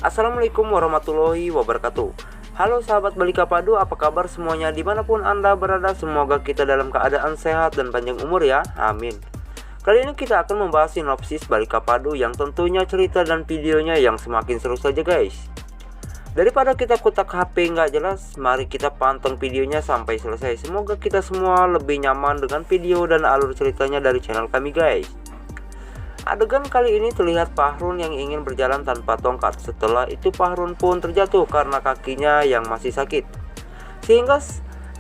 Assalamualaikum warahmatullahi wabarakatuh. Halo sahabat Balika Padu, apa kabar semuanya dimanapun Anda berada? Semoga kita dalam keadaan sehat dan panjang umur ya, amin. Kali ini kita akan membahas sinopsis Balika Padu yang tentunya cerita dan videonya yang semakin seru saja guys. Daripada kita kutak HP nggak jelas, mari kita panteng videonya sampai selesai. Semoga kita semua lebih nyaman dengan video dan alur ceritanya dari channel kami guys. Adegan kali ini terlihat Fahrun yang ingin berjalan tanpa tongkat. Setelah itu Fahrun pun terjatuh karena kakinya yang masih sakit. Sehingga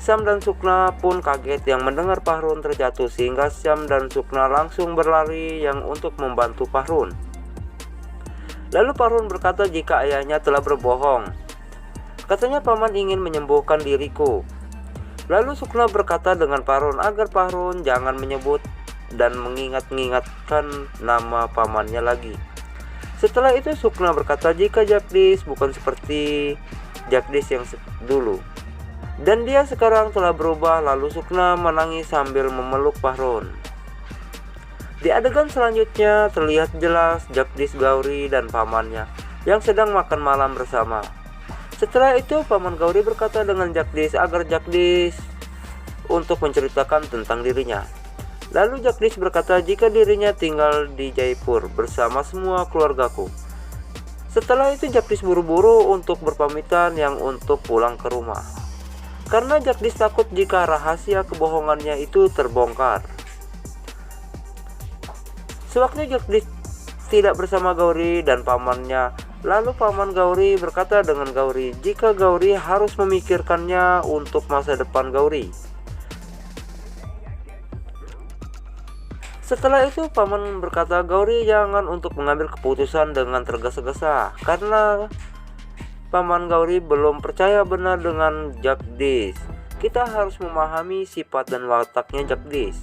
Syam dan Sukna pun kaget yang mendengar Fahrun terjatuh. Sehingga Syam dan Sukna langsung berlari yang untuk membantu Fahrun. Lalu Fahrun berkata jika ayahnya telah berbohong. Katanya paman ingin menyembuhkan diriku. Lalu Sukna berkata dengan Fahrun agar Fahrun jangan menyebut dan mengingatkan nama pamannya lagi. Setelah itu Sukna berkata jika Jagdish bukan seperti Jagdish yang dulu, dan dia sekarang telah berubah. Lalu Sukna menangis sambil memeluk Fahrun. Di adegan selanjutnya terlihat jelas Jagdish, Gauri dan pamannya yang sedang makan malam bersama. Setelah itu paman Gauri berkata dengan Jagdish agar Jagdish untuk menceritakan tentang dirinya. Lalu Jagdish berkata jika dirinya tinggal di Jaipur bersama semua keluargaku. Setelah itu Jagdish buru-buru untuk berpamitan yang untuk pulang ke rumah. Karena Jagdish takut jika rahasia kebohongannya itu terbongkar. Sewaktu Jagdish tidak bersama Gauri dan pamannya, lalu paman Gauri berkata dengan Gauri jika Gauri harus memikirkannya untuk masa depan Gauri. Setelah itu paman berkata Gauri jangan untuk mengambil keputusan dengan tergesa-gesa karena paman Gauri belum percaya benar dengan Jagdish. Kita harus memahami sifat dan wataknya Jagdish.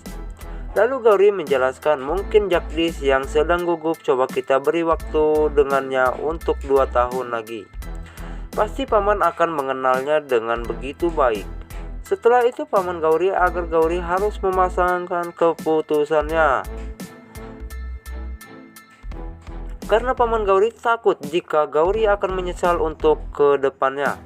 Lalu Gauri menjelaskan mungkin Jagdish yang sedang gugup, coba kita beri waktu dengannya untuk 2 tahun lagi. Pasti paman akan mengenalnya dengan begitu baik. Setelah itu paman Gauri agar Gauri harus memasangkan keputusannya. Karena paman Gauri takut jika Gauri akan menyesal untuk kedepannya.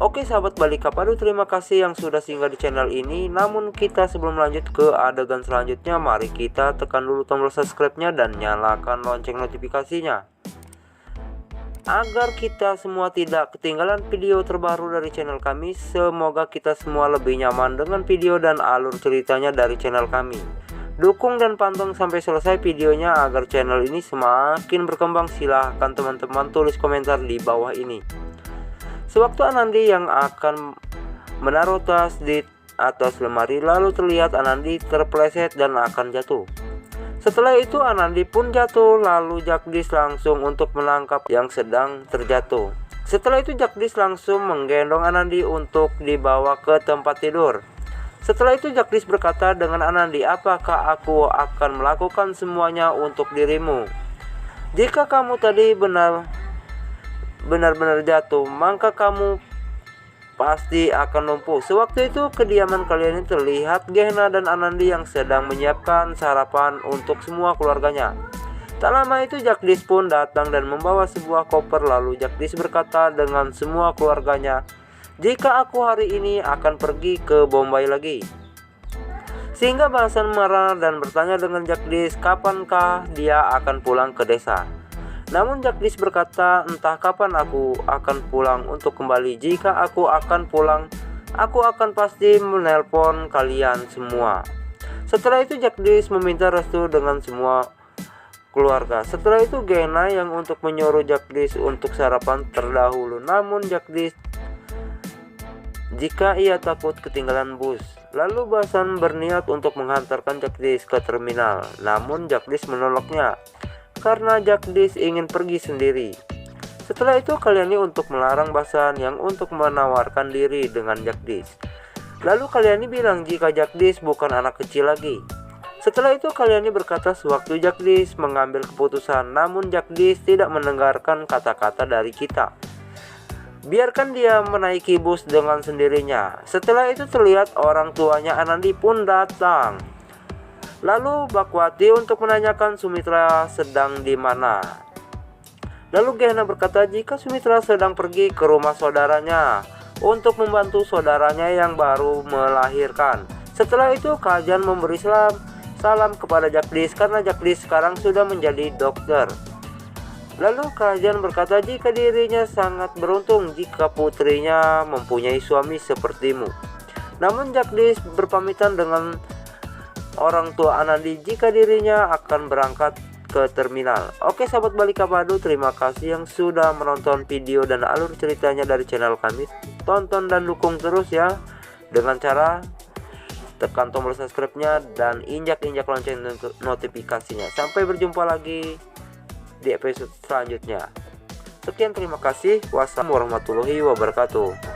Oke sahabat Balika Padu, terima kasih yang sudah singgah di channel ini. Namun kita sebelum lanjut ke adegan selanjutnya, mari kita tekan dulu tombol subscribe-nya dan nyalakan lonceng notifikasinya, agar kita semua tidak ketinggalan video terbaru dari channel kami. Semoga kita semua lebih nyaman dengan video dan alur ceritanya dari channel kami. Dukung dan panteng sampai selesai videonya agar channel ini semakin berkembang. Silahkan teman-teman tulis komentar di bawah ini. Sewaktu Anandi yang akan menaruh tas di atas lemari, lalu terlihat Anandi terpeleset dan akan jatuh. Setelah itu Anandi pun jatuh, lalu Jagdish langsung untuk menangkap yang sedang terjatuh. Setelah itu Jagdish langsung menggendong Anandi untuk dibawa ke tempat tidur. Setelah itu Jagdish berkata dengan Anandi, apakah aku akan melakukan semuanya untuk dirimu? Jika kamu tadi benar-benar jatuh, maka kamu pasti akan lumpuh. Sewaktu itu kediaman kalian ini terlihat Gehna dan Anandi yang sedang menyiapkan sarapan untuk semua keluarganya. Tak lama itu Jagdish pun datang dan membawa sebuah koper. Lalu Jagdish berkata dengan semua keluarganya, jika aku hari ini akan pergi ke Bombay lagi. Sehingga Bahasan marah dan bertanya dengan Jagdish kapankah dia akan pulang ke desa. Namun Jagdish berkata, entah kapan aku akan pulang untuk kembali. Jika aku akan pulang, aku akan pasti menelpon kalian semua. Setelah itu Jagdish meminta restu dengan semua keluarga. Setelah itu Gehna yang untuk menyuruh Jagdish untuk sarapan terdahulu. Namun Jagdish jika ia takut ketinggalan bus. Lalu Bahasan berniat untuk menghantarkan Jagdish ke terminal. Namun Jagdish menolaknya karena Jagdish ingin pergi sendiri. Setelah itu Kalyani untuk melarang Bahasan yang untuk menawarkan diri dengan Jagdish. Lalu Kalyani bilang jika Jagdish bukan anak kecil lagi. Setelah itu Kalyani berkata sewaktu Jagdish mengambil keputusan, namun Jagdish tidak mendengarkan kata-kata dari kita. Biarkan dia menaiki bus dengan sendirinya. Setelah itu terlihat orang tuanya Anandi pun datang. Lalu Bakwati untuk menanyakan Sumitra sedang di mana. Lalu Gehenna berkata, jika Sumitra sedang pergi ke rumah saudaranya untuk membantu saudaranya yang baru melahirkan. Setelah itu Kajan memberi salam kepada Jagdish karena Jagdish sekarang sudah menjadi dokter. Lalu Kajan berkata jika dirinya sangat beruntung jika putrinya mempunyai suami sepertimu. Namun Jagdish berpamitan dengan orang tua Anandi jika dirinya akan berangkat ke terminal. Oke sahabat Balika Padu, terima kasih yang sudah menonton video dan alur ceritanya dari channel kami. Tonton dan dukung terus ya dengan cara tekan tombol subscribe-nya dan injak-injak lonceng notifikasinya. Sampai berjumpa lagi di episode selanjutnya. Sekian, terima kasih. Wassalamualaikum warahmatullahi wabarakatuh.